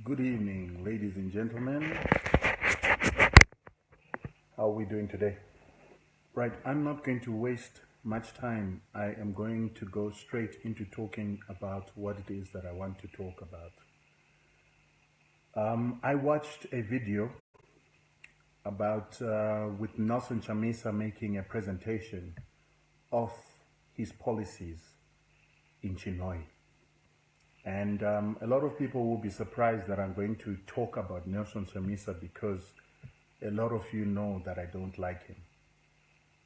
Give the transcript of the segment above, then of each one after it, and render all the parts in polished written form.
Good evening, ladies and gentlemen. How are we doing today? Right, I'm not going to waste much time. I am going to go straight into talking about what it is that I want to talk about. I watched a video about with Nelson Chamisa making a presentation of his policies in Chinhoyi. And a lot of people will be surprised that I'm going to talk about Nelson Chamisa because a lot of you know that I don't like him.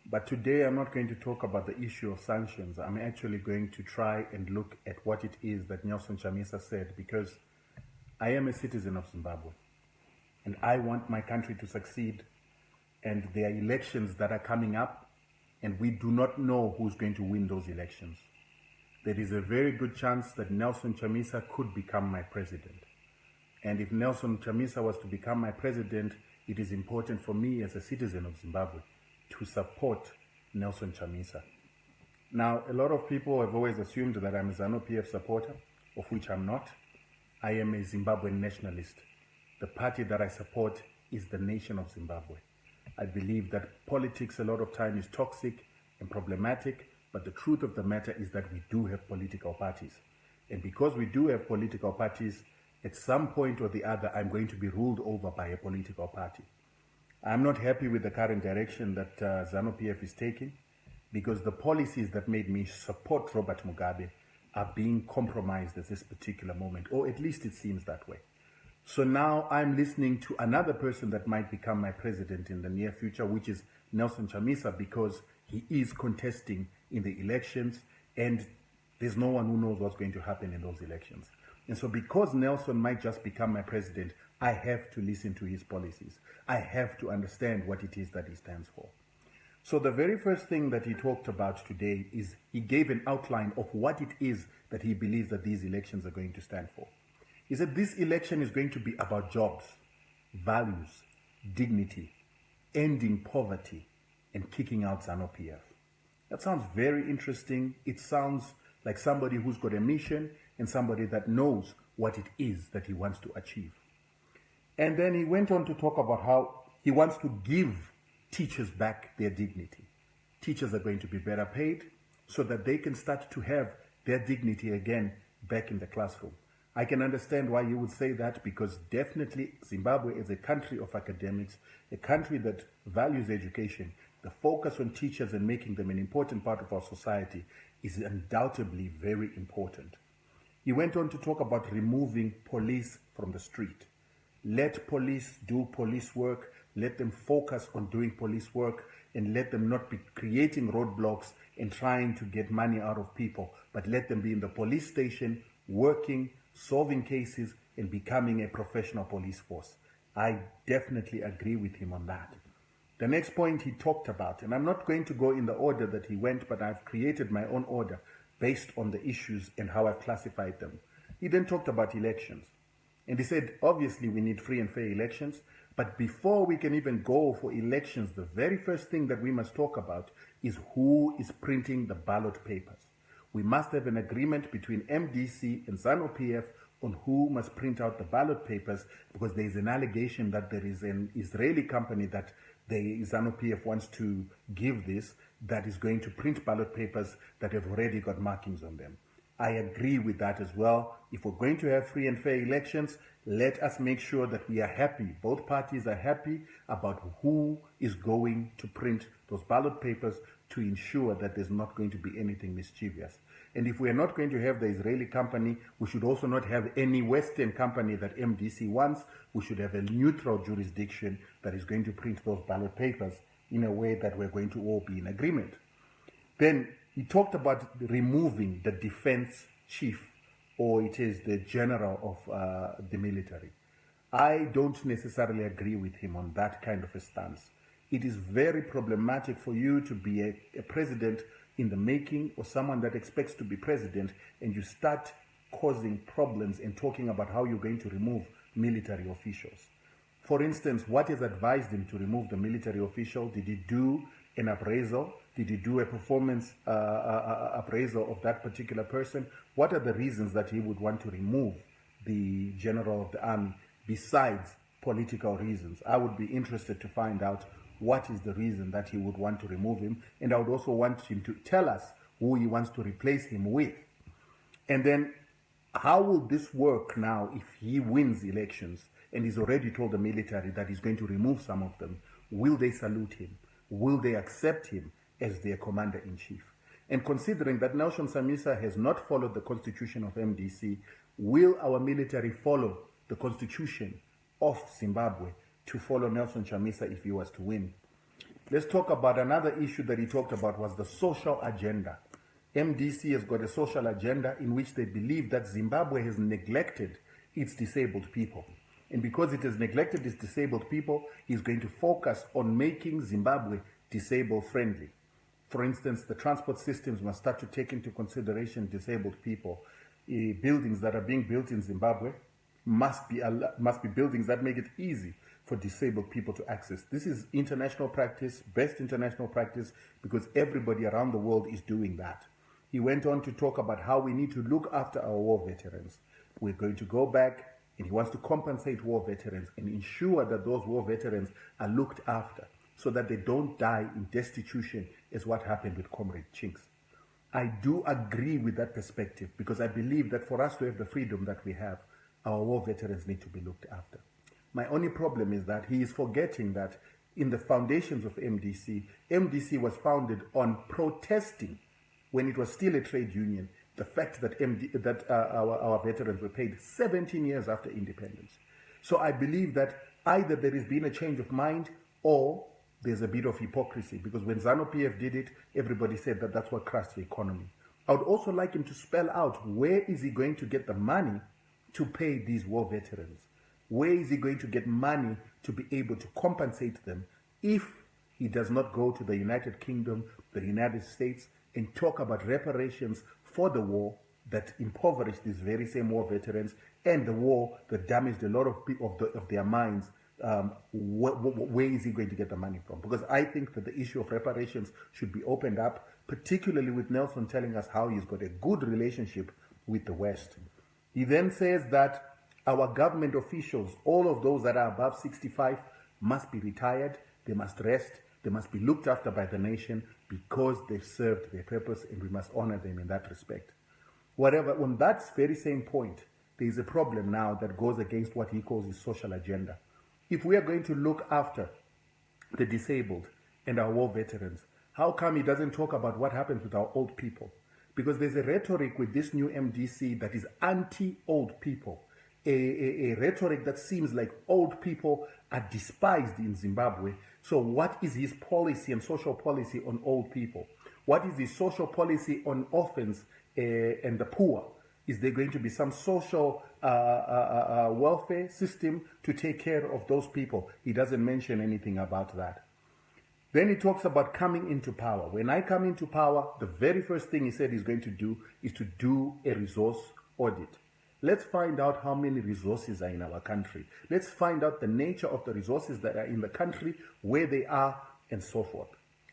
But today I'm not going to talk about the issue of sanctions. I'm actually going to try and look at what it is that Nelson Chamisa said, because I am a citizen of Zimbabwe and I want my country to succeed, and there are elections that are coming up and we do not know who's going to win those elections. There is a very good chance that Nelson Chamisa could become my president. And if Nelson Chamisa was to become my president, it is important for me as a citizen of Zimbabwe to support Nelson Chamisa. Now, a lot of people have always assumed that I'm a ZANU-PF supporter, of which I'm not. I am a Zimbabwean nationalist. The party that I support is the nation of Zimbabwe. I believe that politics a lot of time is toxic and problematic, but the truth of the matter is that we do have political parties. And because we do have political parties, at some point or the other, I'm going to be ruled over by a political party. I'm not happy with the current direction that ZANU-PF is taking, because the policies that made me support Robert Mugabe are being compromised at this particular moment, or at least it seems that way. So now I'm listening to another person that might become my president in the near future, which is Nelson Chamisa, because he is contesting in the elections and there's no one who knows what's going to happen in those elections. And so because Nelson might just become my president, I have to listen to his policies. I have to understand what it is that he stands for. So the very first thing that he talked about today is he gave an outline of what it is that he believes that these elections are going to stand for. He said this election is going to be about jobs, values, dignity, ending poverty, and kicking out ZANU-PF. That sounds very interesting. It sounds like somebody who's got a mission and somebody that knows what it is that he wants to achieve. And then he went on to talk about how he wants to give teachers back their dignity. Teachers are going to be better paid so that they can start to have their dignity again back in the classroom. I can understand why you would say that, because definitely Zimbabwe is a country of academics, a country that values education. The focus on teachers and making them an important part of our society is undoubtedly very important. He went on to talk about removing police from the street. Let police do police work, let them focus on doing police work, and let them not be creating roadblocks and trying to get money out of people, but let them be in the police station, working, solving cases, and becoming a professional police force. I definitely agree with him on that. The next point he talked about, and I'm not going to go in the order that he went, but I've created my own order based on the issues and how I've classified them. He then talked about elections. And he said, obviously, we need free and fair elections. But before we can even go for elections, the very first thing that we must talk about is who is printing the ballot papers. We must have an agreement between MDC and ZANU-PF on who must print out the ballot papers, because there is an allegation that there is an Israeli company that the ZANU-PF wants to give this, that is going to print ballot papers that have already got markings on them. I agree with that as well. If we're going to have free and fair elections, let us make sure that we are happy. Both parties are happy about who is going to print those ballot papers to ensure that there's not going to be anything mischievous. And if we are not going to have the Israeli company, we should also not have any Western company that MDC wants. We should have a neutral jurisdiction that is going to print those ballot papers in a way that we're going to all be in agreement. Then he talked about removing the defense chief, or it is the general of the military. I don't necessarily agree with him on that kind of a stance. It is very problematic for you to be a president in the making, or someone that expects to be president, and you start causing problems and talking about how you're going to remove military officials. For instance, what has advised him to remove the military official? Did he do an appraisal? Did he do a performance appraisal of that particular person? What are the reasons that he would want to remove the general of the army besides political reasons. I would be interested to find out what is the reason that he would want to remove him, and I would also want him to tell us who he wants to replace him with. And then how will this work now if he wins elections and he's already told the military that he's going to remove some of them? Will they salute him? Will they accept him as their commander-in-chief? And considering that Nelson Chamisa has not followed the constitution of MDC, will our military follow the constitution of Zimbabwe to follow Nelson Chamisa if he was to win? Let's talk about another issue that he talked about, was the social agenda. MDC has got a social agenda in which they believe that Zimbabwe has neglected its disabled people. And because it has neglected its disabled people, he's going to focus on making Zimbabwe disabled friendly. For instance, the transport systems must start to take into consideration disabled people. Buildings that are being built in Zimbabwe must be buildings that make it easy for disabled people to access. This is international practice, best international practice, because everybody around the world is doing that. He went on to talk about how we need to look after our war veterans. We're going to go back, and he wants to compensate war veterans and ensure that those war veterans are looked after so that they don't die in destitution, as what happened with Comrade Chinks. I do agree with that perspective, because I believe that for us to have the freedom that we have, our war veterans need to be looked after. My only problem is that he is forgetting that in the foundations of MDC, MDC was founded on protesting, when it was still a trade union, the fact that our veterans were paid 17 years after independence. So I believe that either there has been a change of mind or there's a bit of hypocrisy, because when ZANU-PF did it, everybody said that that's what crushed the economy. I would also like him to spell out where is he going to get the money to pay these war veterans. Where is he going to get money to be able to compensate them if he does not go to the United Kingdom, the United States, and talk about reparations for the war that impoverished these very same war veterans, and the war that damaged a lot of people of their minds? Where is he going to get the money from? Because I think that the issue of reparations should be opened up, particularly with Nelson telling us how he's got a good relationship with the West. He then says that our government officials, all of those that are above 65, must be retired, they must rest, they must be looked after by the nation because they've served their purpose, and we must honor them in that respect. Whatever, on that very same point, there is a problem now that goes against what he calls his social agenda. If we are going to look after the disabled and our war veterans, how come he doesn't talk about what happens with our old people? Because there's a rhetoric with this new MDC that is anti-old people. A rhetoric that seems like old people are despised in Zimbabwe. So what is his policy and social policy on old people? What is his social policy on orphans and the poor? Is there going to be some social welfare system to take care of those people? He doesn't mention anything about that. Then he talks about coming into power. When I come into power, the very first thing he said he's going to do is to do a resource audit. Let's find out how many resources are in our country. Let's find out the nature of the resources that are in the country, where they are, and so forth.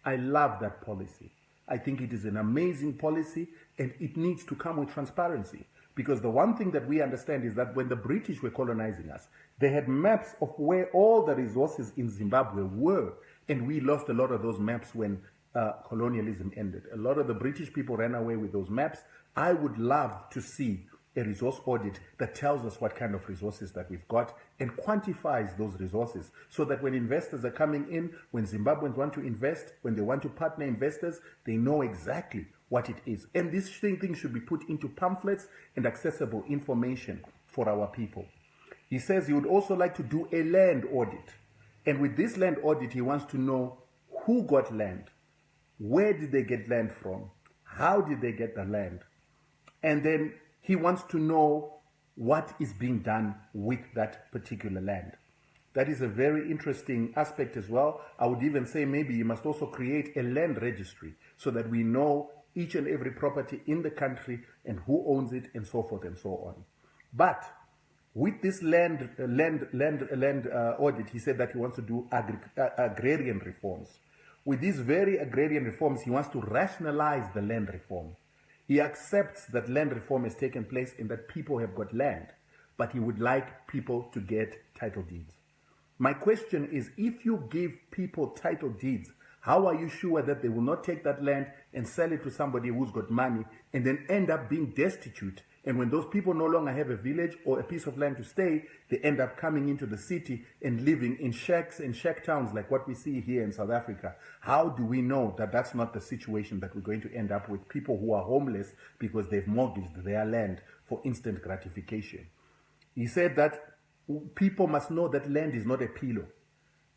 I love that policy. I think it is an amazing policy, and it needs to come with transparency. Because the one thing that we understand is that when the British were colonizing us, they had maps of where all the resources in Zimbabwe were, and we lost a lot of those maps when colonialism ended. A lot of the British people ran away with those maps. I would love to see a resource audit that tells us what kind of resources that we've got and quantifies those resources, so that when investors are coming in, when Zimbabweans want to invest, when they want to partner investors, they know exactly what it is. And this thing should be put into pamphlets and accessible information for our people. He says he would also like to do a land audit. And with this land audit, he wants to know who got land, where did they get land from, how did they get the land, and then he wants to know what is being done with that particular land. That is a very interesting aspect as well. I would even say maybe you must also create a land registry so that we know each and every property in the country and who owns it and so forth and so on. But with this land audit, he said that he wants to do agrarian reforms. With these very agrarian reforms, he wants to rationalize the land reform. He accepts that land reform has taken place and that people have got land. but he would like people to get title deeds. My question is, if you give people title deeds, how are you sure that they will not take that land and sell it to somebody who's got money and then end up being destitute? And when those people no longer have a village or a piece of land to stay, they end up coming into the city and living in shacks and shack towns like what we see here in South Africa. How do we know that that's not the situation that we're going to end up with people who are homeless because they've mortgaged their land for instant gratification? He said that people must know that land is not a pillow.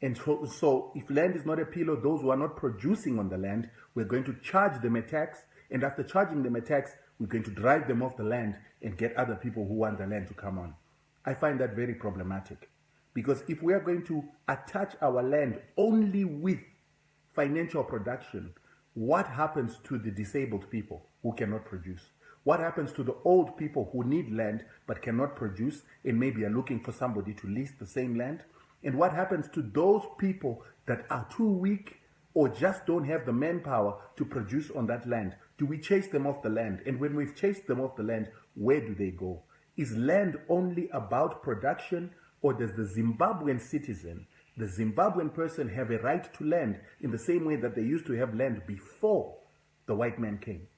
And so if land is not a pillow, those who are not producing on the land, we're going to charge them a tax. And after charging them a tax, we're going to drive them off the land and get other people who want the land to come on. I find that very problematic. Because if we are going to attach our land only with financial production, what happens to the disabled people who cannot produce? What happens to the old people who need land but cannot produce and maybe are looking for somebody to lease the same land? And what happens to those people that are too weak or just don't have the manpower to produce on that land? Do we chase them off the land? And when we've chased them off the land, where do they go? Is land only about production, or does the Zimbabwean citizen, the Zimbabwean person, have a right to land in the same way that they used to have land before the white man came?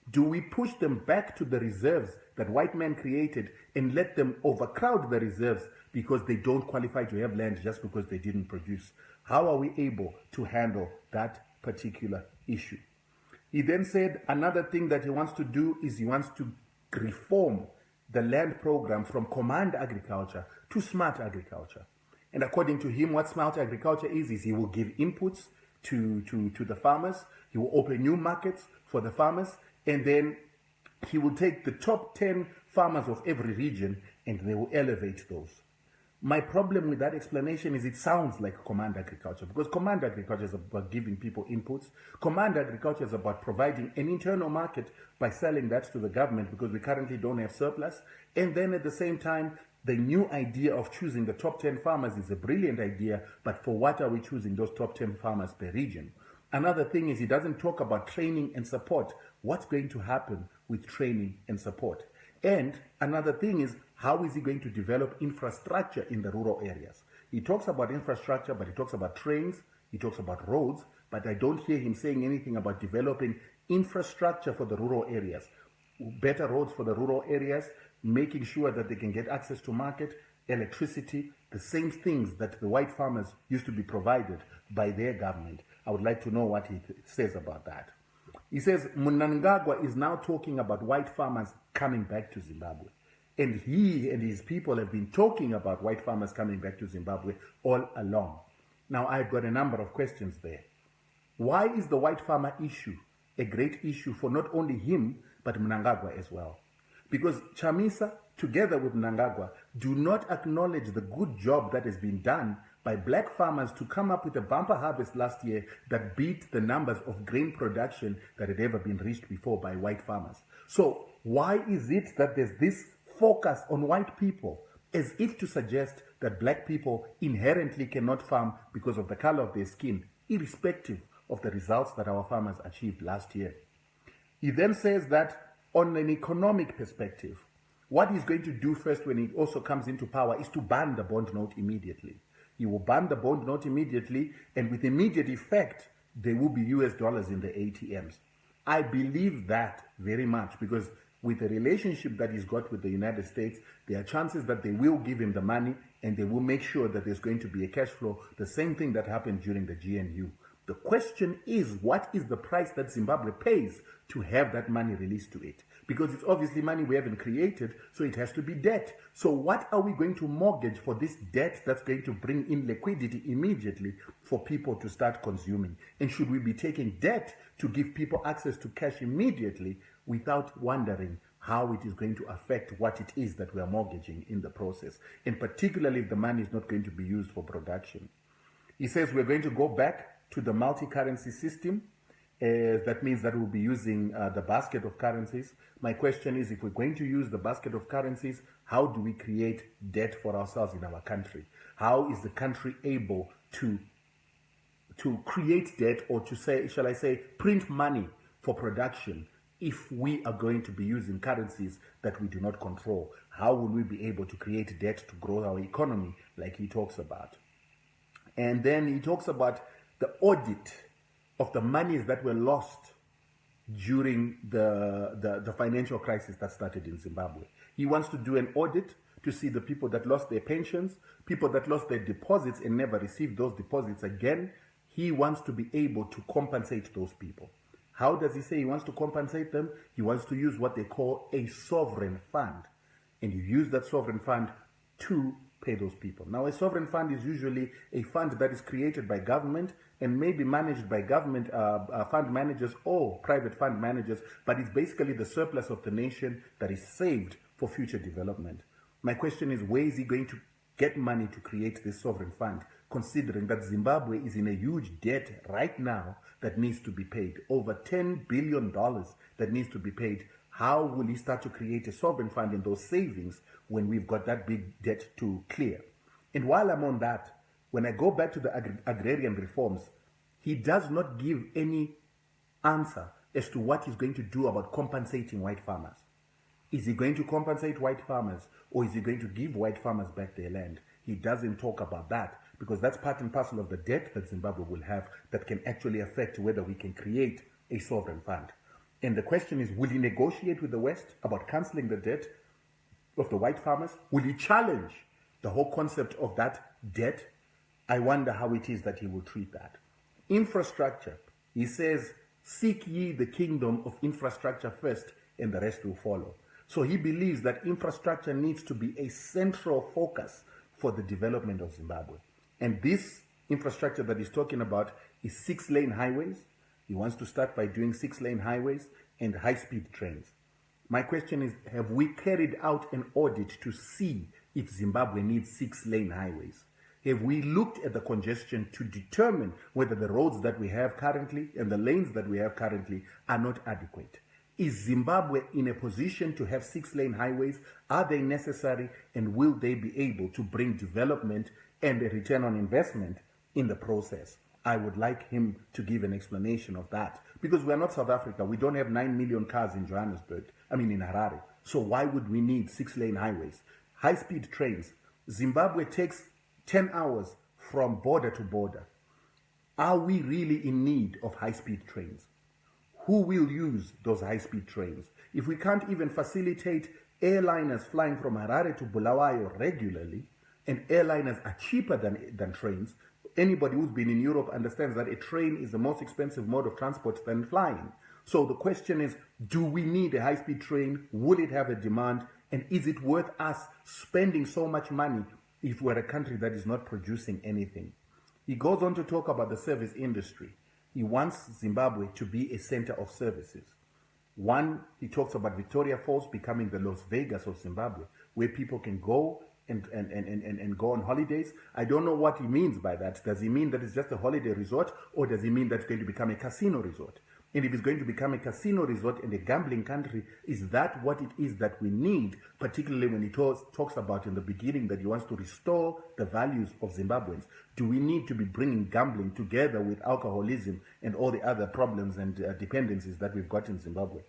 Do we push them back to the reserves that white man created and let them overcrowd the reserves because they don't qualify to have land just because they didn't produce? How are we able to handle that particular issue? He then said another thing that he wants to do is he wants to reform the land program from command agriculture to smart agriculture. And according to him, what smart agriculture is he will give inputs to the farmers, he will open new markets for the farmers, and then he will take the top 10 farmers of every region and they will elevate those. My problem with that explanation is it sounds like command agriculture, because command agriculture is about giving people inputs. Command agriculture is about providing an internal market by selling that to the government because we currently don't have surplus. And then at the same time, the new idea of choosing the top 10 farmers is a brilliant idea, but for what are we choosing those top 10 farmers per region? Another thing is he doesn't talk about training and support. What's going to happen with training and support? And another thing is, how is he going to develop infrastructure in the rural areas? He talks about infrastructure, but he talks about trains, he talks about roads, but I don't hear him saying anything about developing infrastructure for the rural areas. Better roads for the rural areas, making sure that they can get access to market, electricity, the same things that the white farmers used to be provided by their government. I would like to know what he says about that. He says Mnangagwa is now talking about white farmers coming back to Zimbabwe. And he and his people have been talking about white farmers coming back to Zimbabwe all along. Now, I've got a number of questions there. Why is the white farmer issue a great issue for not only him, but Mnangagwa as well? Because Chamisa, together with Mnangagwa, do not acknowledge the good job that has been done by black farmers to come up with a bumper harvest last year that beat the numbers of grain production that had ever been reached before by white farmers. So why is it that there's this focus on white people, as if to suggest that black people inherently cannot farm because of the color of their skin, irrespective of the results that our farmers achieved last year? He then says that on an economic perspective, what he's going to do first when he also comes into power is to ban the bond note immediately. He will ban the bond note immediately, and with immediate effect, there will be US dollars in the ATMs. I believe that very much, because with the relationship that he's got with the United States, there are chances that they will give him the money and they will make sure that there's going to be a cash flow, the same thing that happened during the GNU. The question is, what is the price that Zimbabwe pays to have that money released to it? Because it's obviously money we haven't created, so it has to be debt. So what are we going to mortgage for this debt that's going to bring in liquidity immediately for people to start consuming? And should we be taking debt to give people access to cash immediately without wondering how it is going to affect what it is that we are mortgaging in the process? And particularly if the money is not going to be used for production. He says we're going to go back to the multi-currency system. That means that we'll be using the basket of currencies. My question is, if we're going to use the basket of currencies, how do we create debt for ourselves in our country? How is the country able to create debt, or to say, shall I say, print money for production if we are going to be using currencies that we do not control? How will we be able to create debt to grow our economy like he talks about? And then he talks about the audit of the monies that were lost during the financial crisis that started in Zimbabwe. He wants to do an audit to see the people that lost their pensions, people that lost their deposits and never received those deposits again. He wants to be able to compensate those people. How does he say he wants to compensate them? He wants to use what they call a sovereign fund. And you use that sovereign fund to pay those people. Now, a sovereign fund is usually a fund that is created by government and may be managed by government fund managers or private fund managers, but it's basically the surplus of the nation that is saved for future development. My question is, where is he going to get money to create this sovereign fund, considering that Zimbabwe is in a huge debt right now that needs to be paid, over $10 billion that needs to be paid? How will he start to create a sovereign fund in those savings when we've got that big debt to clear? And while I'm on that, when I go back to the agrarian reforms, he does not give any answer as to what he's going to do about compensating white farmers. Is he going to compensate white farmers, or is he going to give white farmers back their land? He doesn't talk about that, because that's part and parcel of the debt that Zimbabwe will have that can actually affect whether we can create a sovereign fund. And the question is, will he negotiate with the West about cancelling the debt of the white farmers? Will he challenge the whole concept of that debt? I wonder how it is that he will treat that. Infrastructure. He says, seek ye the kingdom of infrastructure first, and the rest will follow. So he believes that infrastructure needs to be a central focus for the development of Zimbabwe. And this infrastructure that he's talking about is 6-lane highways. He wants to start by doing 6-lane highways and high-speed trains. My question is, have we carried out an audit to see if Zimbabwe needs 6-lane highways? Have we looked at the congestion to determine whether the roads that we have currently and the lanes that we have currently are not adequate? Is Zimbabwe in a position to have 6-lane highways? Are they necessary, and will they be able to bring development and a return on investment in the process? I would like him to give an explanation of that, because we are not South Africa. We don't have 9 million cars in in Harare. So why would we need 6-lane highways? High-speed trains. Zimbabwe takes 10 hours from border to border. Are we really in need of high-speed trains? Who will use those high-speed trains? If we can't even facilitate airliners flying from Harare to Bulawayo regularly, and airliners are cheaper than trains, anybody who's been in Europe understands that a train is the most expensive mode of transport than flying. So the question is, do we need a high-speed train? Will it have a demand? And is it worth us spending so much money if we're a country that is not producing anything? He goes on to talk about the service industry. He wants Zimbabwe to be a center of services. One, he talks about Victoria Falls becoming the Las Vegas of Zimbabwe, where people can go and go on holidays. I don't know what he means by that. Does he mean that it's just a holiday resort, or does he mean that it's going to become a casino resort? And if it's going to become a casino resort and a gambling country, is that what it is that we need, particularly when he talks about in the beginning that he wants to restore the values of Zimbabweans? Do we need to be bringing gambling together with alcoholism and all the other problems and dependencies that we've got in Zimbabwe?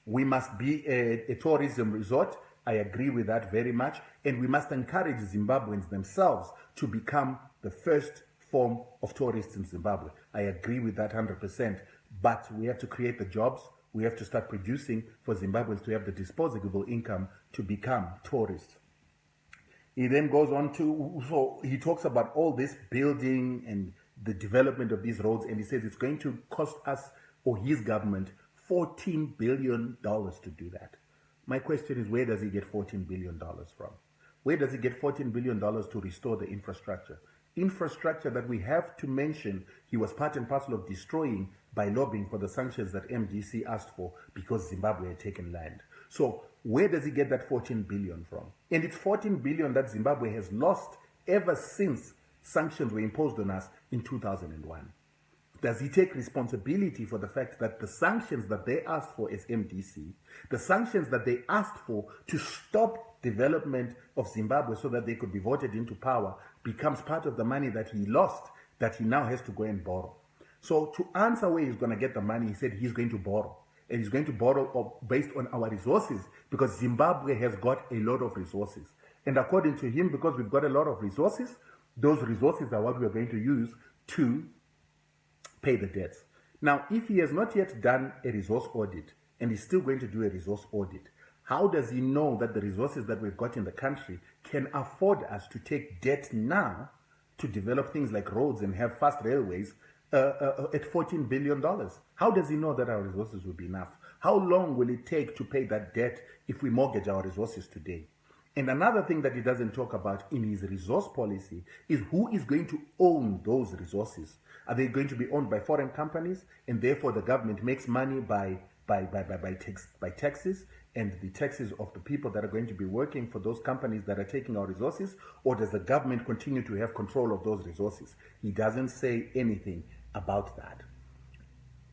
We must be a tourism resort. I agree with that very much. And we must encourage Zimbabweans themselves to become the first form of tourists in Zimbabwe. I agree with that 100%. But we have to create the jobs. We have to start producing for Zimbabweans to have the disposable income to become tourists. He then goes on to, so he talks about all this building and the development of these roads, and he says it's going to cost us, or his government, $14 billion to do that. My question is, where does he get $14 billion from? Where does he get $14 billion to restore the infrastructure? Infrastructure that we have to mention he was part and parcel of destroying by lobbying for the sanctions that MDC asked for because Zimbabwe had taken land. So where does he get that $14 billion from? And it's $14 billion that Zimbabwe has lost ever since sanctions were imposed on us in 2001. Does he take responsibility for the fact that the sanctions that they asked for as MDC, the sanctions that they asked for to stop development of Zimbabwe so that they could be voted into power, becomes part of the money that he lost, that he now has to go and borrow? So to answer where he's going to get the money, he said he's going to borrow. and he's going to borrow based on our resources, because Zimbabwe has got a lot of resources. And according to him, because we've got a lot of resources, those resources are what we're going to use to pay the debts. Now, if he has not yet done a resource audit and he's still going to do a resource audit, how does he know that the resources that we've got in the country can afford us to take debt now to develop things like roads and have fast railways at $14 billion? How does he know that our resources will be enough? How long will it take to pay that debt if we mortgage our resources today? And another thing that he doesn't talk about in his resource policy is who is going to own those resources. Are they going to be owned by foreign companies, and therefore the government makes money by taxes and the taxes of the people that are going to be working for those companies that are taking our resources? Or does the government continue to have control of those resources? He doesn't say anything about that.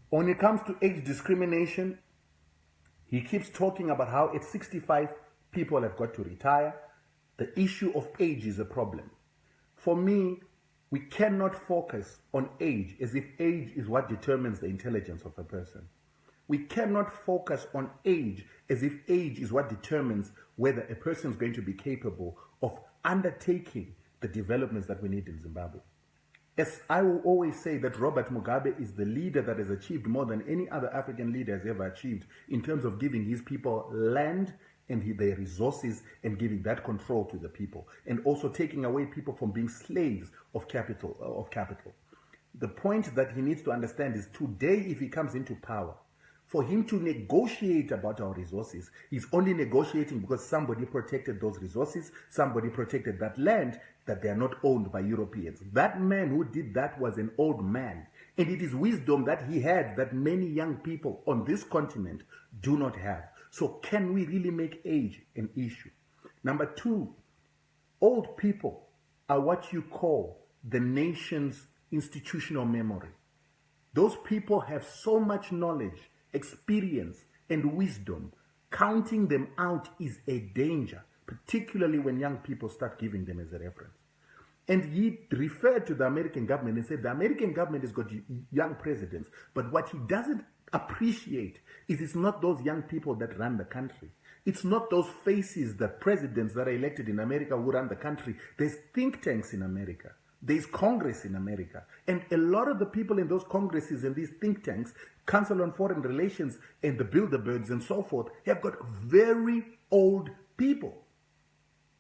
When it comes to age discrimination, he keeps talking about how at 65 people have got to retire. The issue of age is a problem. For me, we cannot focus on age as if age is what determines the intelligence of a person. We cannot focus on age as if age is what determines whether a person is going to be capable of undertaking the developments that we need in Zimbabwe. As I will always say that Robert Mugabe is the leader that has achieved more than any other African leader has ever achieved in terms of giving his people land and their resources and giving that control to the people, and also taking away people from being slaves of capital. The point that he needs to understand is today, if he comes into power, for him to negotiate about our resources, he's only negotiating because somebody protected those resources, somebody protected that land, that they are not owned by Europeans. That man who did that was an old man. And it is wisdom that he had that many young people on this continent do not have. So can we really make age an issue? Number two, old people are what you call the nation's institutional memory. Those people have so much knowledge, experience, and wisdom. Counting them out is a danger, particularly when young people start giving them as a reference. And he referred to the American government and said the American government has got young presidents, but what he doesn't appreciate is it's not those young people that run the country. It's not those faces, the presidents that are elected in America who run the country. There's think tanks in America. There's Congress in America. And a lot of the people in those Congresses and these think tanks, Council on Foreign Relations and the Bilderbergs and so forth, have got very old people.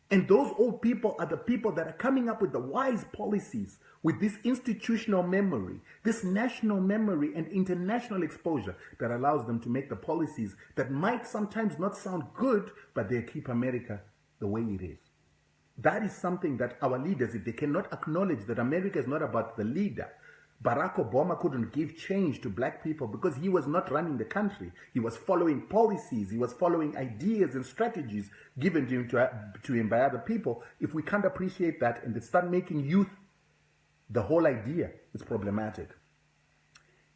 And those old people are the people that are coming up with the wise policies, with this institutional memory, this national memory and international exposure that allows them to make the policies that might sometimes not sound good, but they keep America the way it is. That is something that our leaders, if they cannot acknowledge that America is not about the leader. Barack Obama couldn't give change to black people because he was not running the country. He was following policies. He was following ideas and strategies given to him by other people. If we can't appreciate that and they start making youth the whole idea, it's problematic.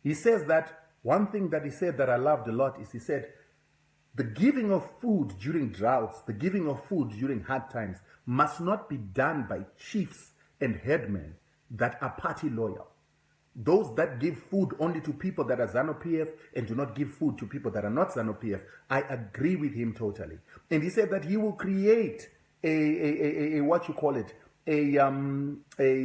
He says that one thing that he said that I loved a lot is he said, the giving of food during droughts, the giving of food during hard times must not be done by chiefs and headmen that are party loyal. Those that give food only to people that are ZANU-PF and do not give food to people that are not ZANU-PF, I agree with him totally. And he said that he will create a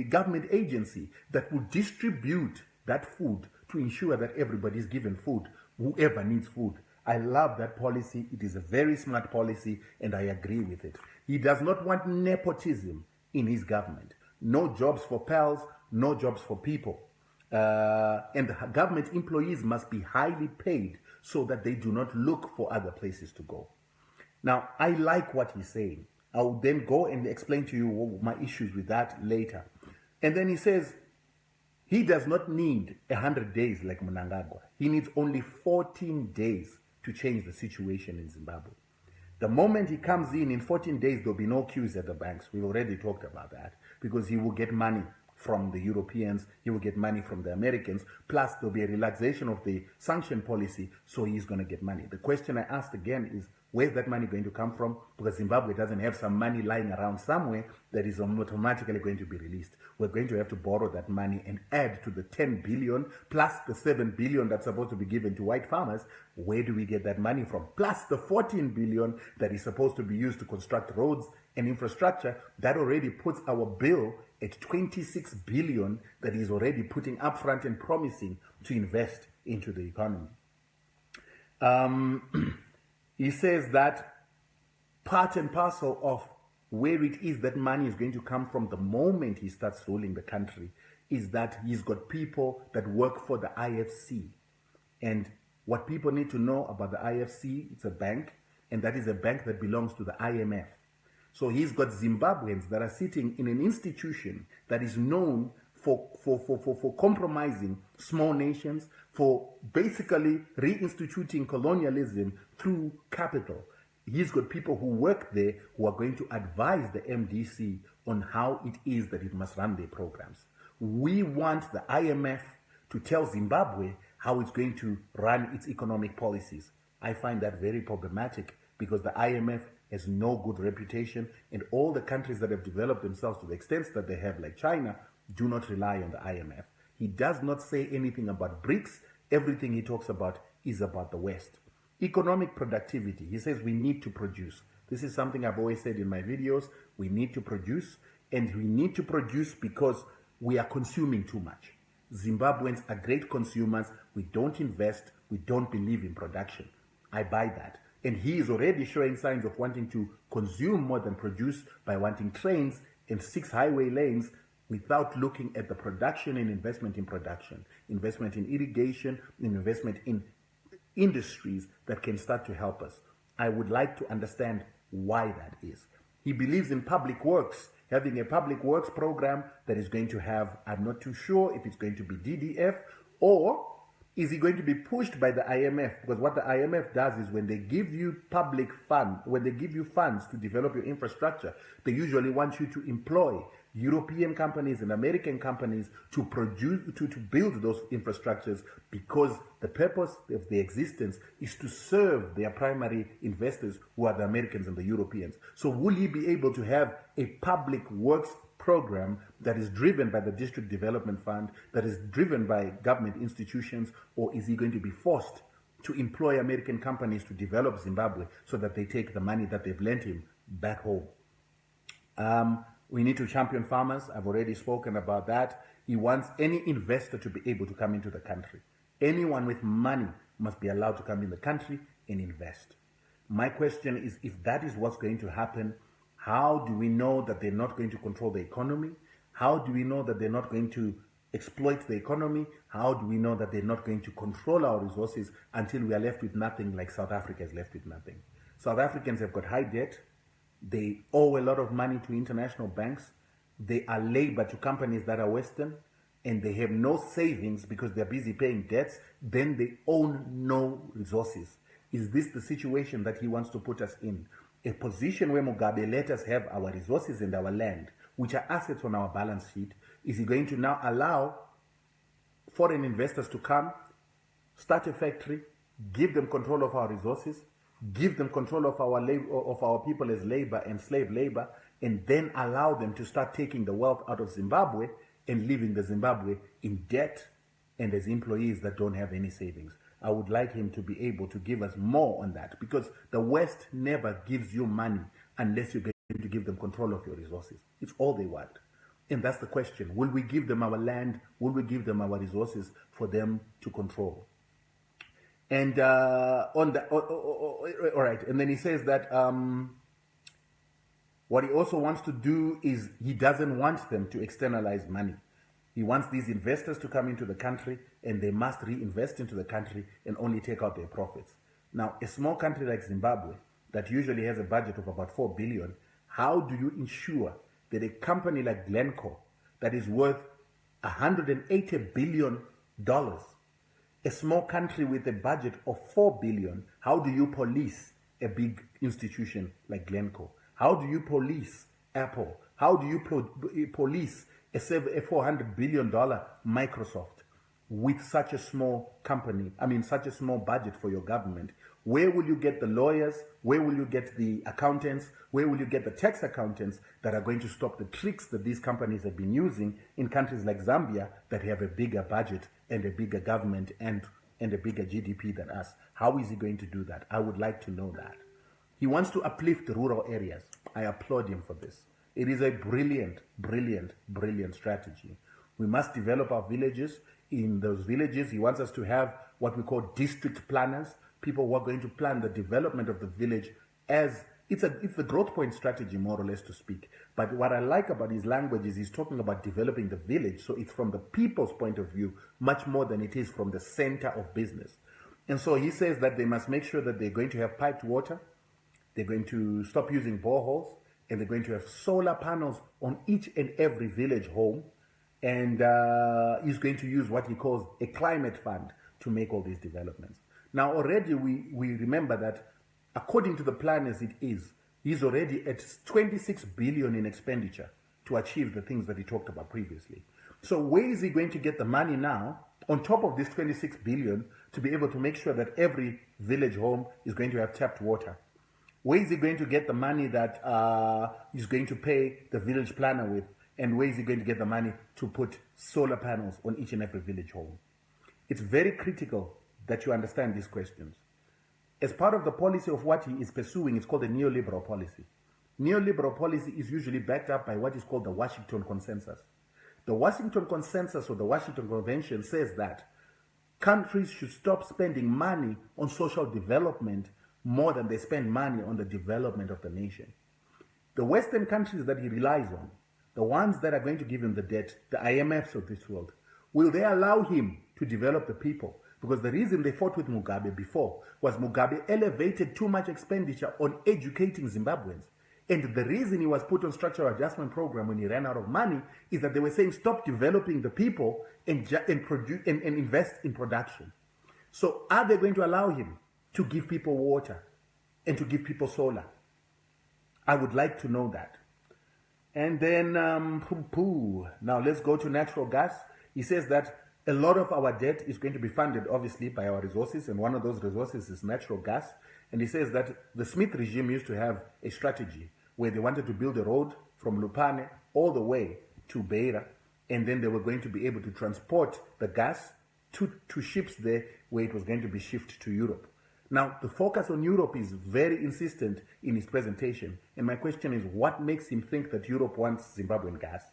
government agency that will distribute that food to ensure that everybody is given food, whoever needs food. I love that policy. It is a very smart policy, and I agree with it. He does not want nepotism in his government. No jobs for pals, no jobs for people. And the government employees must be highly paid so that they do not look for other places to go. Now, I like what he's saying. I'll then go and explain to you my issues with that later. And then he says he does not need 100 days like Mnangagwa. He needs only 14 days to change the situation in Zimbabwe. The moment he comes in 14 days, there'll be no queues at the banks. We've already talked about that, because he will get money from the Europeans, he will get money from the Americans, plus there'll be a relaxation of the sanction policy, so he's going to get money. The question I asked again is, Where's that money going to come from? Because Zimbabwe doesn't have some money lying around somewhere that is automatically going to be released. We're going to have to borrow that money and add to the 10 billion plus the 7 billion that's supposed to be given to white farmers. Where do we get that money from? Plus the 14 billion that is supposed to be used to construct roads and infrastructure. That already puts our bill at 26 billion that is already putting upfront and promising to invest into the economy. He says that part and parcel of where it is that money is going to come from the moment he starts ruling the country is that he's got people that work for the IFC. And what people need to know about the IFC, it's a bank, and that is a bank that belongs to the IMF. So he's got Zimbabweans that are sitting in an institution that is known for compromising small nations, for basically reinstituting colonialism through capital. He's got people who work there who are going to advise the MDC on how it is that it must run their programs. We want the IMF to tell Zimbabwe how it's going to run its economic policies. I find that very problematic because the IMF has no good reputation, and all the countries that have developed themselves to the extent that they have, like China, do not rely on the IMF. He does not say anything about BRICS. Everything he talks about is about the West. Economic productivity. He says we need to produce. This is something I've always said in my videos. We need to produce, and we need to produce because we are consuming too much. Zimbabweans are great consumers. We don't invest. We don't believe in production. I buy that. And he is already showing signs of wanting to consume more than produce by wanting trains and 6 highway lanes without looking at the production and investment in production, investment in irrigation, investment in industries that can start to help us. I would like to understand why that is. He believes in public works, having a public works program that is going to have, I'm not too sure if it's going to be DDF, or is he going to be pushed by the IMF? Because what the IMF does is when they give you public fund, when they give you funds to develop your infrastructure, they usually want you to employ European companies and American companies to build those infrastructures, because the purpose of their existence is to serve their primary investors, who are the Americans and the Europeans. So will he be able to have a public works program that is driven by the District Development Fund, that is driven by government institutions, or is he going to be forced to employ American companies to develop Zimbabwe so that they take the money that they've lent him back home? We need to champion farmers. I've already spoken about that. He wants any investor to be able to come into the country. Anyone with money must be allowed to come in the country and invest. My question is, if that is what's going to happen, how do we know that they're not going to control the economy? How do we know that they're not going to exploit the economy? How do we know that they're not going to control our resources until we are left with nothing, like South Africa is left with nothing? South Africans have got high debt. They owe a lot of money to international banks. They are labor to companies that are Western, and they have no savings because they're busy paying debts. Then they own no resources. Is this the situation that he wants to put us in? A position where Mugabe let us have our resources and our land, which are assets on our balance sheet. Is he going to now allow foreign investors to come, start a factory, give them control of our resources, give them control of our people as labor and slave labor, and then allow them to start taking the wealth out of Zimbabwe and leaving the Zimbabwe in debt and as employees that don't have any savings? I would like him to be able to give us more on that, because the West never gives you money unless you're going to give them control of your resources. It's all they want. And that's the question. Will we give them our land? Will we give them our resources for them to control? And all right. And then he says that what he also wants to do is he doesn't want them to externalize money. He wants these investors to come into the country, and they must reinvest into the country and only take out their profits. Now, a small country like Zimbabwe that usually has a budget of about 4 billion, how do you ensure that a company like Glencore that is worth $180 billion, a small country with a budget of 4 billion, how do you police a big institution like Glencore? How do you police Apple? How do you police a $400 billion Microsoft with such a small company, such a small budget for your government? Where will you get the lawyers? Where will you get the accountants? Where will you get the tax accountants that are going to stop the tricks that these companies have been using in countries like Zambia that have a bigger budget and a bigger government and a bigger GDP than us? How is he going to do that? I would like to know that. He wants to uplift rural areas. I applaud him for this. It is a brilliant, brilliant, brilliant strategy. We must develop our villages. In those villages, he wants us to have what we call district planners, people who are going to plan the development of the village as it's the growth point strategy, more or less, to speak. But what I like about his language is he's talking about developing the village, so it's from the people's point of view much more than it is from the center of business. And so he says that they must make sure that they're going to have piped water, they're going to stop using boreholes, and they're going to have solar panels on each and every village home. And he's going to use what he calls a climate fund to make all these developments. Now, already we remember that according to the plan as it is, he's already at 26 billion in expenditure to achieve the things that he talked about previously. So where is he going to get the money now, on top of this 26 billion, to be able to make sure that every village home is going to have tapped water? Where is he going to get the money that he's going to pay the village planner with? And where is he going to get the money to put solar panels on each and every village home? It's very critical that you understand these questions. As part of the policy of what he is pursuing, it's called a neoliberal policy. Neoliberal policy is usually backed up by what is called the Washington Consensus. The Washington Consensus or the Washington Convention says that countries should stop spending money on social development more than they spend money on the development of the nation. The Western countries that he relies on, the ones that are going to give him the debt, the IMFs of this world, will they allow him to develop the people? Because the reason they fought with Mugabe before was Mugabe elevated too much expenditure on educating Zimbabweans. And the reason he was put on structural adjustment program when he ran out of money is that they were saying stop developing the people and invest in production. So are they going to allow him to give people water and to give people solar? I would like to know that. And then, now let's go to natural gas. He says that a lot of our debt is going to be funded, obviously, by our resources, and one of those resources is natural gas. And he says that the Smith regime used to have a strategy where they wanted to build a road from Lupane all the way to Beira, and then they were going to be able to transport the gas to ships there where it was going to be shipped to Europe. Now, the focus on Europe is very insistent in his presentation. And my question is, what makes him think that Europe wants Zimbabwean gas?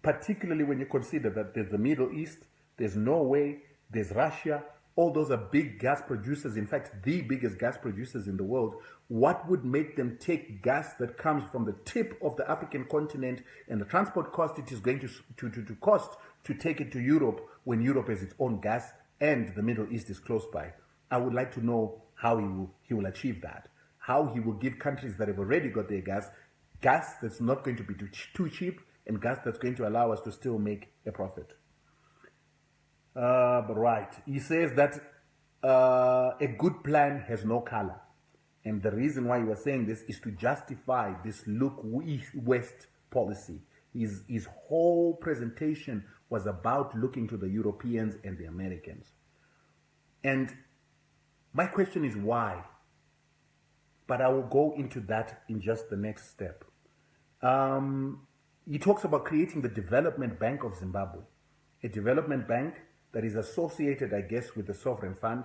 Particularly when you consider that there's the Middle East, there's Norway, there's Russia. All those are big gas producers. In fact, the biggest gas producers in the world. What would make them take gas that comes from the tip of the African continent and the transport cost it is going to cost to take it to Europe when Europe has its own gas and the Middle East is close by? I would like to know how he will achieve that. How he will give countries that have already got their gas that's not going to be too cheap and gas that's going to allow us to still make a profit. But right, he says that a good plan has no color. And the reason why he was saying this is to justify this look west policy. His whole presentation was about looking to the Europeans and the Americans. And my question is why? But I will go into that in just the next step. He talks about creating the Development Bank of Zimbabwe, a development bank that is associated, I guess, with the sovereign fund.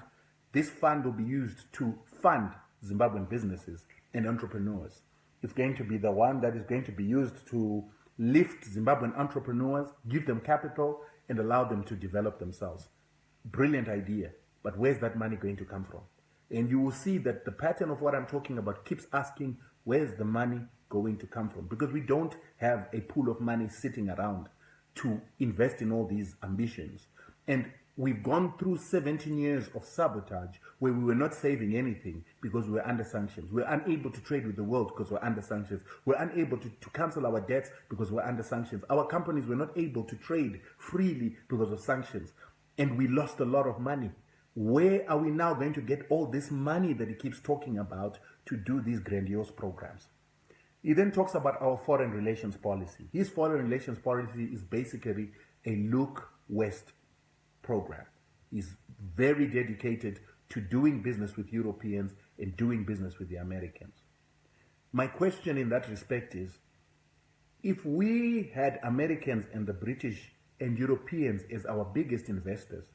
This fund will be used to fund Zimbabwean businesses and entrepreneurs. It's going to be the one that is going to be used to lift Zimbabwean entrepreneurs, give them capital, and allow them to develop themselves. Brilliant idea. But where's that money going to come from? And you will see that the pattern of what I'm talking about keeps asking, where's the money going to come from? Because we don't have a pool of money sitting around to invest in all these ambitions. And we've gone through 17 years of sabotage where we were not saving anything because we were under sanctions. We're unable to trade with the world because we're under sanctions. We're unable to cancel our debts because we're under sanctions. Our companies were not able to trade freely because of sanctions. And we lost a lot of money. Where are we now going to get all this money that he keeps talking about to do these grandiose programs? He then talks about our foreign relations policy. His foreign relations policy is basically a look west program. He's very dedicated to doing business with Europeans and doing business with the Americans. My question in that respect is, if we had Americans and the British and Europeans as our biggest investors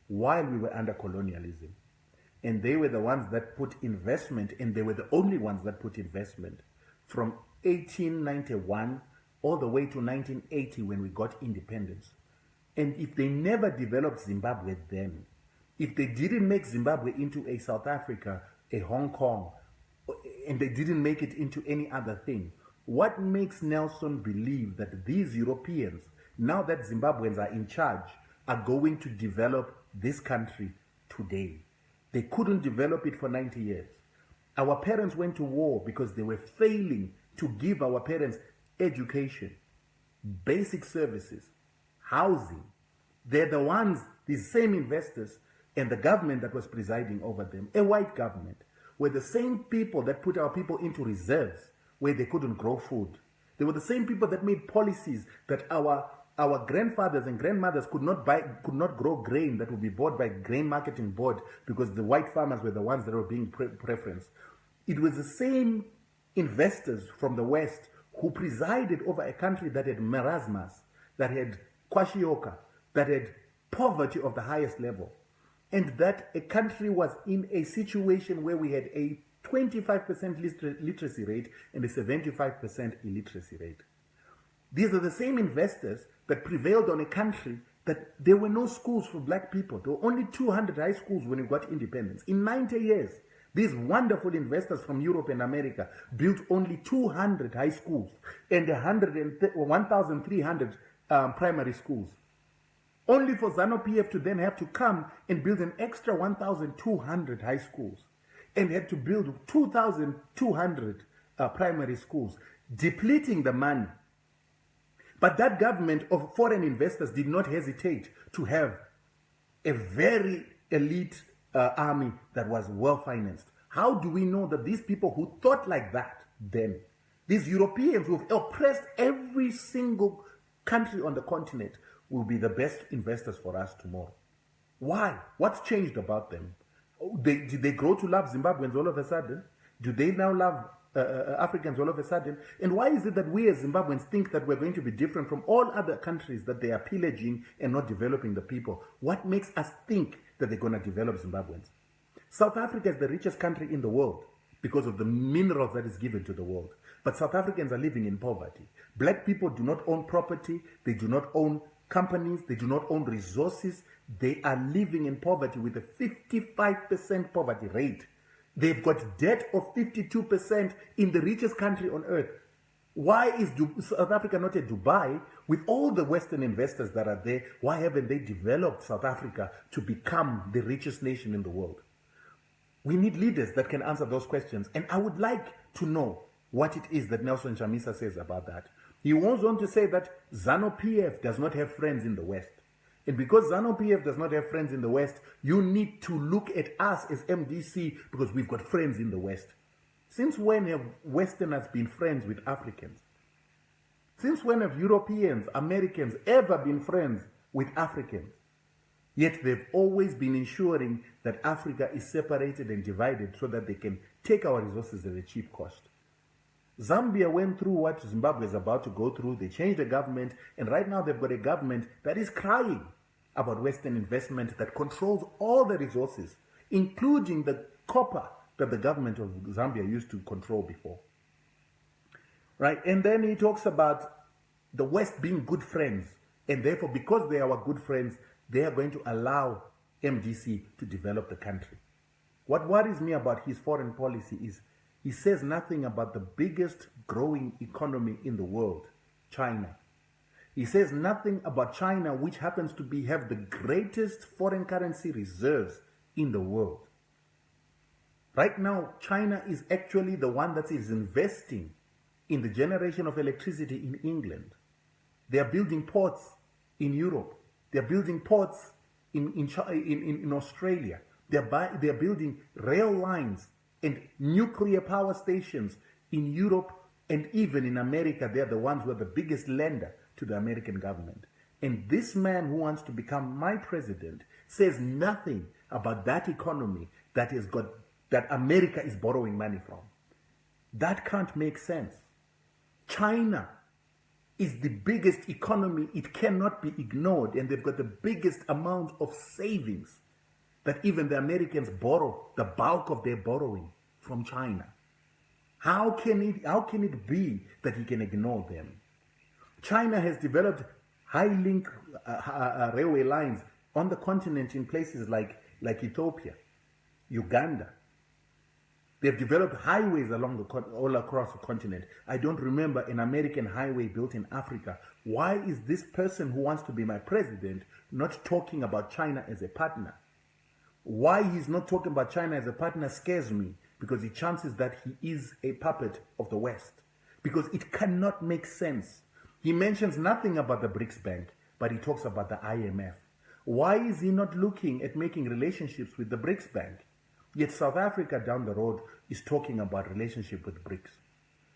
while we were under colonialism, and they were the ones that put investment, and they were the only ones that put investment from 1891 all the way to 1980 when we got independence. And if they never developed Zimbabwe then, if they didn't make Zimbabwe into a South Africa, a Hong Kong, and they didn't make it into any other thing, what makes Nelson believe that these Europeans, now that Zimbabweans are in charge, are going to develop this country today? They couldn't develop it for 90 years. Our parents went to war because they were failing to give our parents education, basic services, housing. They're the ones, these same investors, and the government that was presiding over them, a white government, were the same people that put our people into reserves where they couldn't grow food. They were the same people that made policies that our grandfathers and grandmothers could not grow grain that would be bought by Grain Marketing Board because the white farmers were the ones that were being preferenced. It was the same investors from the West who presided over a country that had marasmus, that had kwashiorkor, that had poverty of the highest level, and that a country was in a situation where we had a 25% literacy rate and a 75% illiteracy rate. These are the same investors that prevailed on a country that there were no schools for black people. There were only 200 high schools when we got independence. In 90 years, these wonderful investors from Europe and America built only 200 high schools and 1,300 primary schools. Only for ZANU-PF to then have to come and build an extra 1,200 high schools and had to build 2,200 primary schools, depleting the money. But that government of foreign investors did not hesitate to have a very elite army that was well financed. How do we know that these people who thought like that then, these Europeans who've oppressed every single country on the continent, will be the best investors for us tomorrow? Why? What's changed about them? Did they grow to love Zimbabweans all of a sudden? Do they now love Africans all of a sudden? And why is it that we as Zimbabweans think that we're going to be different from all other countries that they are pillaging and not developing the people? What makes us think that they're going to develop Zimbabweans? South Africa is the richest country in the world because of the minerals that is given to the world. But South Africans are living in poverty. Black people do not own property. They do not own companies. They do not own resources. They are living in poverty with a 55% poverty rate. They've got debt of 52% in the richest country on earth. Why is South Africa not a Dubai with all the Western investors that are there? Why haven't they developed South Africa to become the richest nation in the world? We need leaders that can answer those questions. And I would like to know what it is that Nelson Chamisa says about that. He goes on to say that ZANU-PF does not have friends in the West. And because ZANU-PF does not have friends in the West, you need to look at us as MDC because we've got friends in the West. Since when have Westerners been friends with Africans? Since when have Europeans, Americans ever been friends with Africans? Yet they've always been ensuring that Africa is separated and divided so that they can take our resources at a cheap cost. Zambia went through what Zimbabwe is about to go through. They changed the government, and right now they've got a government that is crying about Western investment that controls all the resources, including the copper that the government of Zambia used to control before. Right? And then he talks about the West being good friends, and therefore, because they are our good friends, they are going to allow MDC to develop the country. What worries me about his foreign policy is he says nothing about the biggest growing economy in the world, China. He says nothing about China, which happens to have the greatest foreign currency reserves in the world. Right now, China is actually the one that is investing in the generation of electricity in England. They are building ports in Europe. They are building ports in Australia. They are building rail lines and nuclear power stations in Europe, and even in America. They are the ones who are the biggest lender to the American government. And this man who wants to become my president says nothing about that economy that has got that America is borrowing money from. That can't make sense. China is the biggest economy. It cannot be ignored, and they've got the biggest amount of savings that even the Americans borrow, the bulk of their borrowing from China. How can it be that he can ignore them? China has developed high-link railway lines on the continent in places like Ethiopia, Uganda. They've developed highways all across the continent. I don't remember an American highway built in Africa. Why is this person who wants to be my president not talking about China as a partner? Why he's not talking about China as a partner scares me, because the chances that he is a puppet of the West. Because it cannot make sense. He mentions nothing about the BRICS Bank, but he talks about the IMF. Why is he not looking at making relationships with the BRICS Bank? Yet South Africa down the road is talking about relationship with BRICS.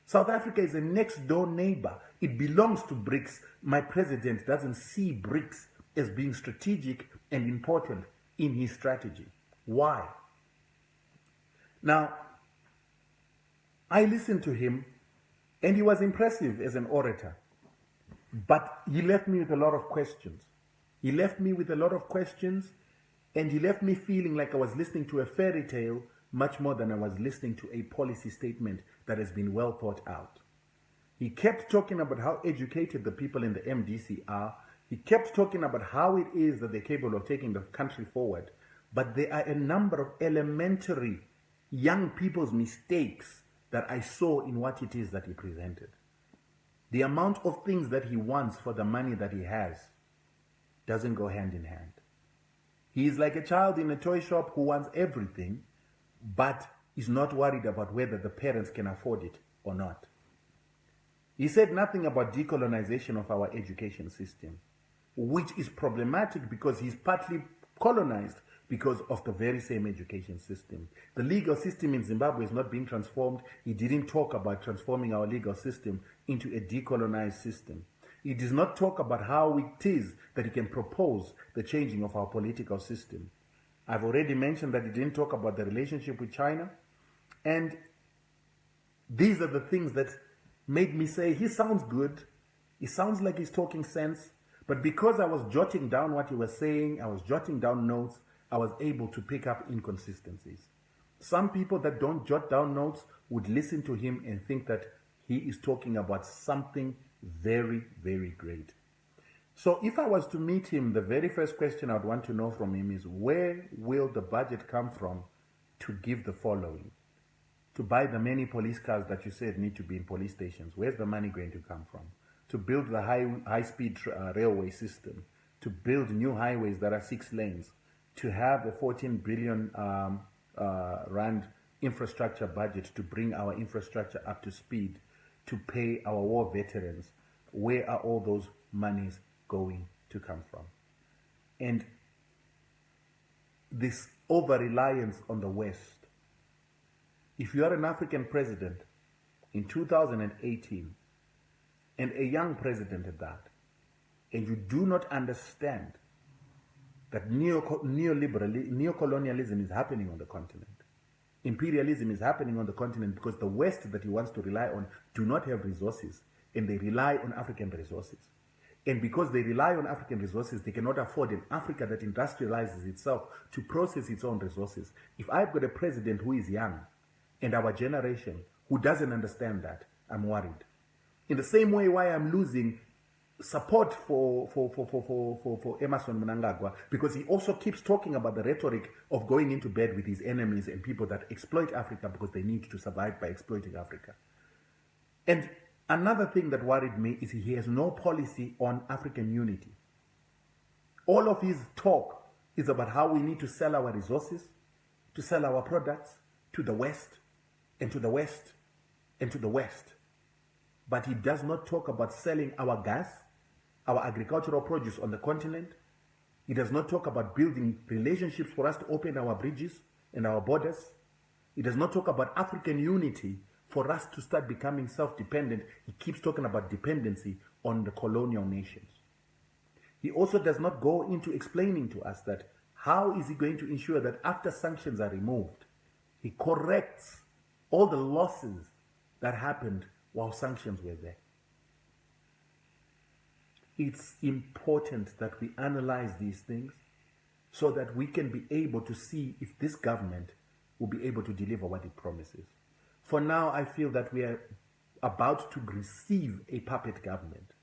South Africa is a next door neighbor. It belongs to BRICS. My president doesn't see BRICS as being strategic and important in his strategy. Why? Now, I listened to him, and he was impressive as an orator, but he left me with a lot of questions. He left me with a lot of questions, and he left me feeling like I was listening to a fairy tale much more than I was listening to a policy statement that has been well thought out. He kept talking about how educated the people in the MDC are. He kept talking about how it is that they're capable of taking the country forward. But there are a number of elementary young people's mistakes that I saw in what it is that he presented. The amount of things that he wants for the money that he has doesn't go hand in hand. He is like a child in a toy shop who wants everything, but is not worried about whether the parents can afford it or not. He said nothing about decolonization of our education system, which is problematic because he's partly colonized because of the very same education system. The legal system in Zimbabwe is not being transformed. He didn't talk about transforming our legal system into a decolonized system. He does not talk about how it is that he can propose the changing of our political system. I've already mentioned that he didn't talk about the relationship with China. And these are the things that made me say, he sounds good. He sounds like he's talking sense. But because I was jotting down what he was saying, I was jotting down notes, I was able to pick up inconsistencies. Some people that don't jot down notes would listen to him and think that he is talking about something very, very great. So if I was to meet him, the very first question I'd want to know from him is, where will the budget come from to give the following? To buy the many police cars that you said need to be in police stations. Where's the money going to come from? To build the high-speed railway system. To build new highways that are 6 lanes. To have a 14 billion rand infrastructure budget to bring our infrastructure up to speed, to pay our war veterans. Where are all those monies going to come from? And this over-reliance on the West. If you are an African president in 2018, and a young president at that, and you do not understand that neocolonialism is happening on the continent. Imperialism is happening on the continent because the West that he wants to rely on do not have resources, and they rely on African resources. And because they rely on African resources, they cannot afford an Africa that industrializes itself to process its own resources. If I've got a president who is young, and our generation who doesn't understand that, I'm worried. In the same way why I'm losing support for Emmerson Mnangagwa, because he also keeps talking about the rhetoric of going into bed with his enemies and people that exploit Africa because they need to survive by exploiting Africa. And another thing that worried me is he has no policy on African unity. All of his talk is about how we need to sell our resources, to sell our products to the West, and to the West, and to the West. But he does not talk about selling our gas, our agricultural produce on the continent. He does not talk about building relationships for us to open our bridges and our borders. He does not talk about African unity for us to start becoming self-dependent. He keeps talking about dependency on the colonial nations. He also does not go into explaining to us that how is he going to ensure that after sanctions are removed, he corrects all the losses that happened while sanctions were there. It's important that we analyze these things so that we can be able to see if this government will be able to deliver what it promises. For now, I feel that we are about to receive a puppet government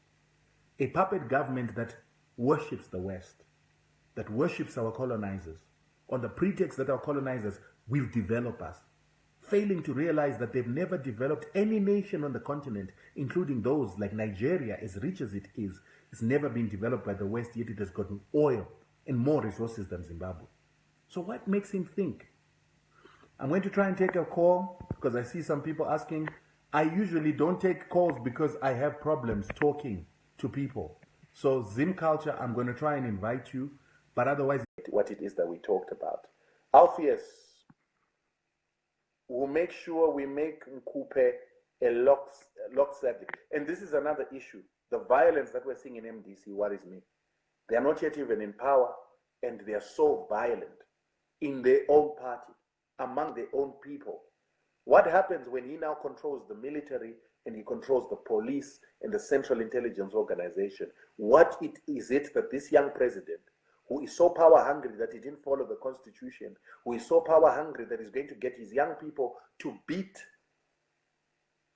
that worships the West, that worships our colonizers, on the pretext that our colonizers will develop us, failing to realize that they've never developed any nation on the continent, including those like Nigeria, as rich as it is. It's never been developed by the West, yet it has gotten oil and more resources than Zimbabwe. So what makes him think? I'm going to try and take a call because I see some people asking. I usually don't take calls because I have problems talking to people. So Zim Culture, I'm going to try and invite you, but otherwise what it is that we talked about. Alpheus, we'll make sure we make Nkupe a lockstep. And this is another issue. The violence that we're seeing in MDC worries me. They are not yet even in power, and they are so violent in their own party, among their own people. What happens when he now controls the military and he controls the police and the Central Intelligence Organization? What is it that this young president, who is so power hungry that he didn't follow the constitution, who is so power hungry that he's going to get his young people to beat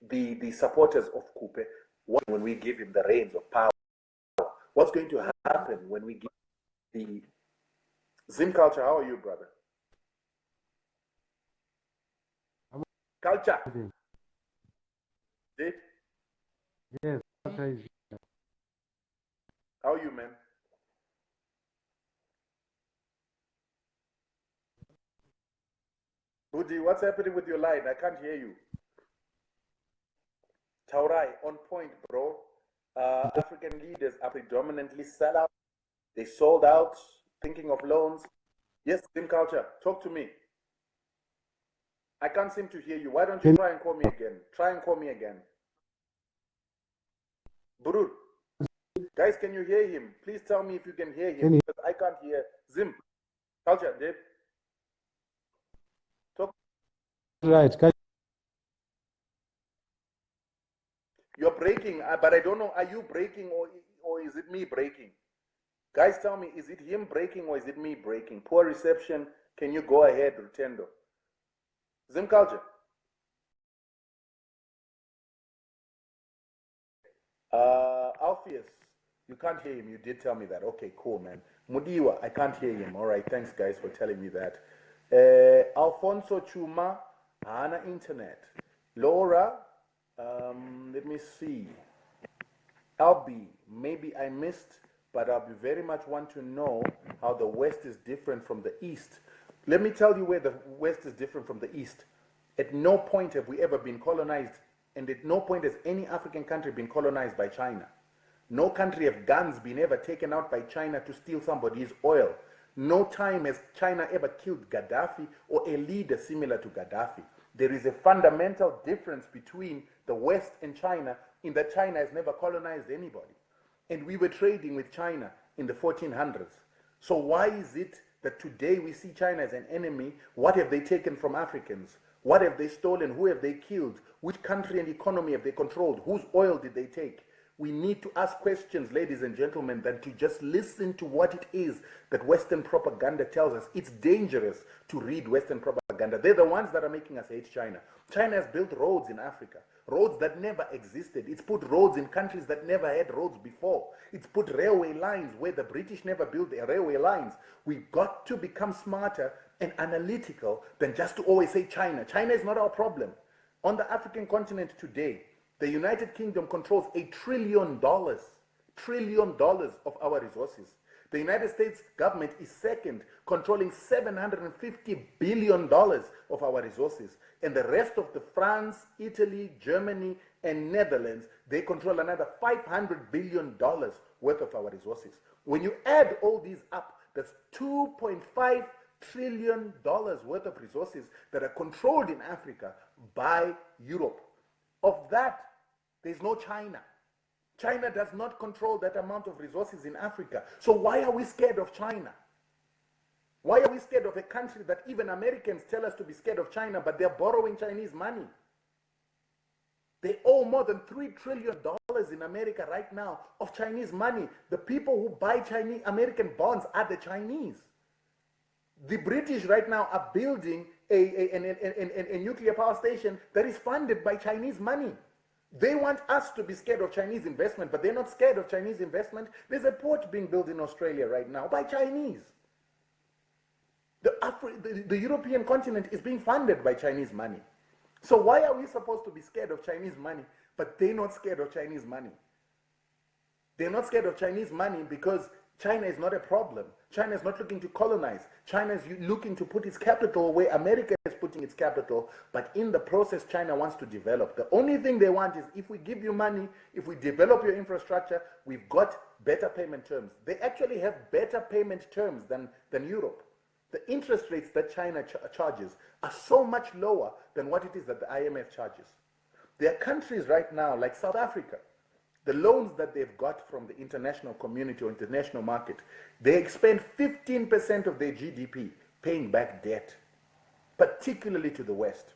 the supporters of Kupe, when we give him the reins of power? What's going to happen when we give the Zim Culture? How are you, brother? Culture. Dave? Yes. How are you, man? Budi, what's happening with your line? I can't hear you. Taurai, on point, bro. African leaders are predominantly sellout. They sold out, thinking of loans. Yes, Zim Culture, talk to me. I can't seem to hear you. Why don't you try and call me again? Try and call me again. Burur. Guys, can you hear him? Please tell me if you can hear him, because I can't hear. Zim Culture, Dave. Talk. Right. You're breaking, but I don't know. Are you breaking or is it me breaking? Guys, tell me, is it him breaking or is it me breaking? Poor reception. Can you go ahead, Rutendo? Zim Culture. Alpheus, you can't hear him. You did tell me that. Okay, cool, man. Mudiwa, I can't hear him. All right, thanks, guys, for telling me that. Alfonso Chuma, Hana Internet. Laura, let me see. Albi, maybe I missed, but I'll be very much want to know how the West is different from the East. Let me tell you where the West is different from the East. At no point have we ever been colonized, and at no point has any African country been colonized by China. No country have guns been ever taken out by China to steal somebody's oil. No time has China ever killed Gaddafi or a leader similar to Gaddafi. There is a fundamental difference between the West and China in that China has never colonized anybody. And we were trading with China in the 1400s. So why is it that today we see China as an enemy? What have they taken from Africans? What have they stolen? Who have they killed? Which country and economy have they controlled? Whose oil did they take? We need to ask questions, ladies and gentlemen, than to just listen to what it is that Western propaganda tells us. It's dangerous to read Western propaganda. They're the ones that are making us hate China. China has built roads in Africa, roads that never existed. It's put roads in countries that never had roads before. It's put railway lines where the British never built their railway lines. We've got to become smarter and analytical than just to always say China. China is not our problem. On the African continent today, the United Kingdom controls $1 trillion of our resources. The United States government is second, controlling $750 billion of our resources. And the rest of the France, Italy, Germany, and Netherlands, they control another $500 billion worth of our resources. When you add all these up, that's $2.5 trillion worth of resources that are controlled in Africa by Europe. Of that, there's no China. China does not control that amount of resources in Africa. So why are we scared of China? Why are we scared of a country that even Americans tell us to be scared of China, but they're borrowing Chinese money? They owe more than $3 trillion in America right now of Chinese money. The people who buy Chinese American bonds are the Chinese. The British right now are building a nuclear power station that is funded by Chinese money. They want us to be scared of Chinese investment, but they're not scared of Chinese investment. There's a port being built in Australia right now by Chinese. The European continent is being funded by Chinese money. So why are we supposed to be scared of Chinese money, but they're not scared of Chinese money? They're not scared of Chinese money because China is not a problem. China is not looking to colonize. China is looking to put its capital where America is putting its capital, but in the process, China wants to develop. The only thing they want is if we give you money, if we develop your infrastructure, we've got better payment terms. They actually have better payment terms than Europe. The interest rates that China charges are so much lower than what it is that the IMF charges. There are countries right now, like South Africa, the loans that they've got from the international community or international market, they expend 15% of their GDP paying back debt, particularly to the West.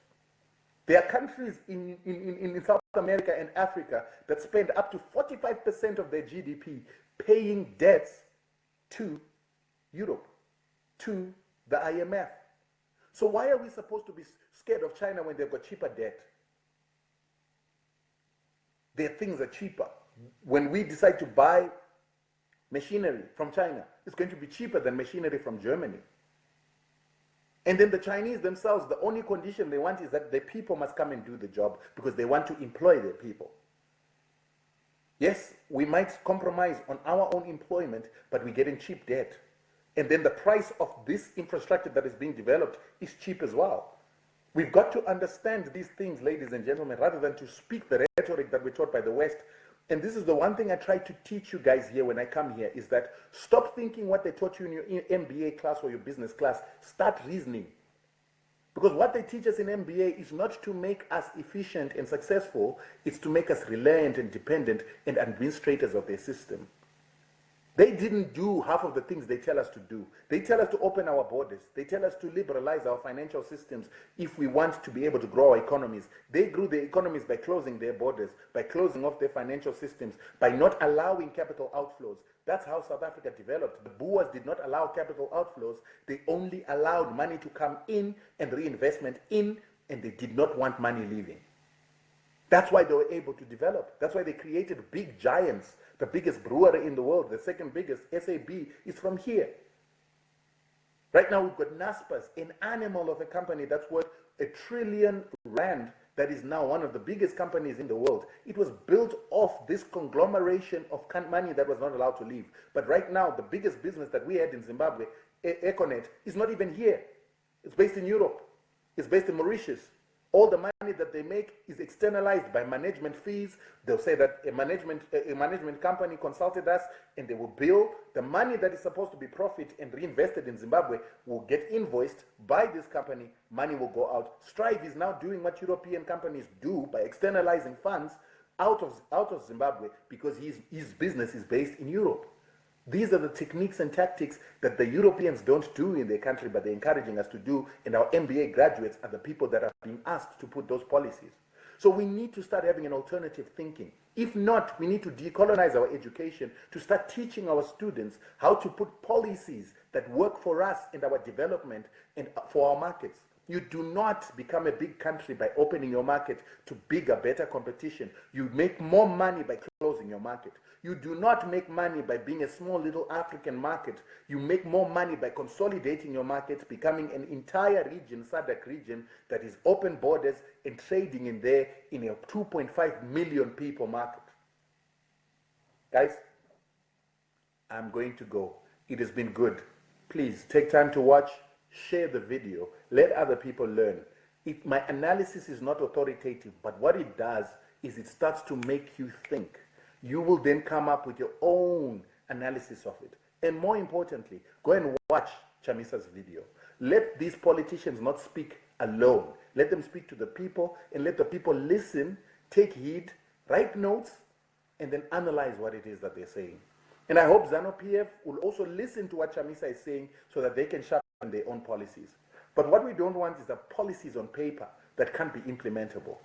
There are countries in South America and Africa that spend up to 45% of their GDP paying debts to Europe, to the IMF. So why are we supposed to be scared of China when they've got cheaper debt? Their things are cheaper. When we decide to buy machinery from China, it's going to be cheaper than machinery from Germany. And then the Chinese themselves, the only condition they want is that the people must come and do the job because they want to employ their people. Yes, we might compromise on our own employment, but we're getting cheap debt. And then the price of this infrastructure that is being developed is cheap as well. We've got to understand these things, ladies and gentlemen, rather than to speak the rhetoric that we're taught by the West. And this is the one thing I try to teach you guys here when I come here, is that stop thinking what they taught you in your MBA class or your business class. Start reasoning. Because what they teach us in MBA is not to make us efficient and successful, it's to make us reliant and dependent and administrators of their system. They didn't do half of the things they tell us to do. They tell us to open our borders. They tell us to liberalize our financial systems if we want to be able to grow our economies. They grew their economies by closing their borders, by closing off their financial systems, by not allowing capital outflows. That's how South Africa developed. The Boers did not allow capital outflows. They only allowed money to come in and reinvestment in, and they did not want money leaving. That's why they were able to develop. That's why they created big giants. The biggest brewery in the world, the second biggest, SAB, is from here. Right now we've got Naspers, an animal of a company that's worth R1 trillion, that is now one of the biggest companies in the world. It was built off this conglomeration of money that was not allowed to leave. But right now, the biggest business that we had in Zimbabwe, Econet, is not even here. It's based in Europe. It's based in Mauritius. All the money that they make is externalized by management fees. They'll say that a management company consulted us and they will bill. The money that is supposed to be profit and reinvested in Zimbabwe will get invoiced by this company. Money will go out. Strive is now doing what European companies do by externalizing funds out of Zimbabwe because his business is based in Europe. These are the techniques and tactics that the Europeans don't do in their country, but they're encouraging us to do, and our MBA graduates are the people that are being asked to put those policies. So we need to start having an alternative thinking. If not, we need to decolonize our education to start teaching our students how to put policies that work for us and our development and for our markets. You do not become a big country by opening your market to bigger, better competition. You make more money by closing your market. You do not make money by being a small little African market. You make more money by consolidating your market, becoming an entire region, SADC region, that is open borders and trading in there in a 2.5 million people market. Guys, I'm going to go. It has been good. Please take time to watch, share the video, let other people learn. My analysis is not authoritative, but what it does is it starts to make you think. You will then come up with your own analysis of it. And more importantly, go and watch Chamisa's video. Let these politicians not speak alone. Let them speak to the people and let the people listen, take heed, write notes, and then analyze what it is that they're saying. And I hope ZANU-PF will also listen to what Chamisa is saying so that they can sharpen their own policies. But what we don't want is the policies on paper that can't be implementable.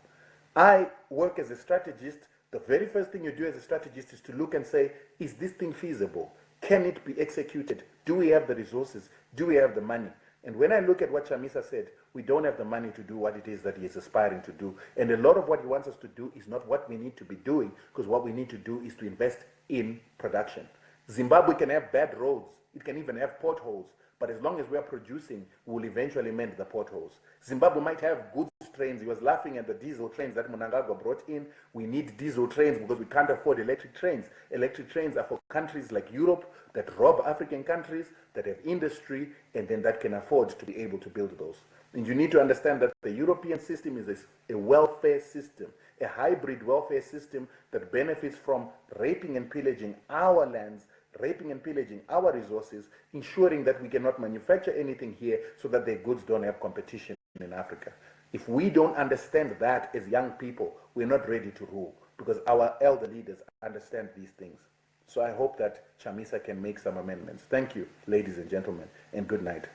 I work as a strategist. The very first thing you do as a strategist is to look and say, is this thing feasible? Can it be executed? Do we have the resources? Do we have the money? And when I look at what Chamisa said, we don't have the money to do what it is that he is aspiring to do. And a lot of what he wants us to do is not what we need to be doing, because what we need to do is to invest in production. Zimbabwe can have bad roads. It can even have potholes. But as long as we are producing, we will eventually mend the potholes. Zimbabwe might have goods trains. He was laughing at the diesel trains that Mnangagwa brought in. We need diesel trains because we can't afford electric trains. Electric trains are for countries like Europe that rob African countries, that have industry, and then that can afford to be able to build those. And you need to understand that the European system is a welfare system, a hybrid welfare system that benefits from raping and pillaging our lands, raping and pillaging our resources, ensuring that we cannot manufacture anything here so that their goods don't have competition in Africa. If we don't understand that as young people, we're not ready to rule, because our elder leaders understand these things. So I hope that Chamisa can make some amendments. Thank you, ladies and gentlemen, and good night.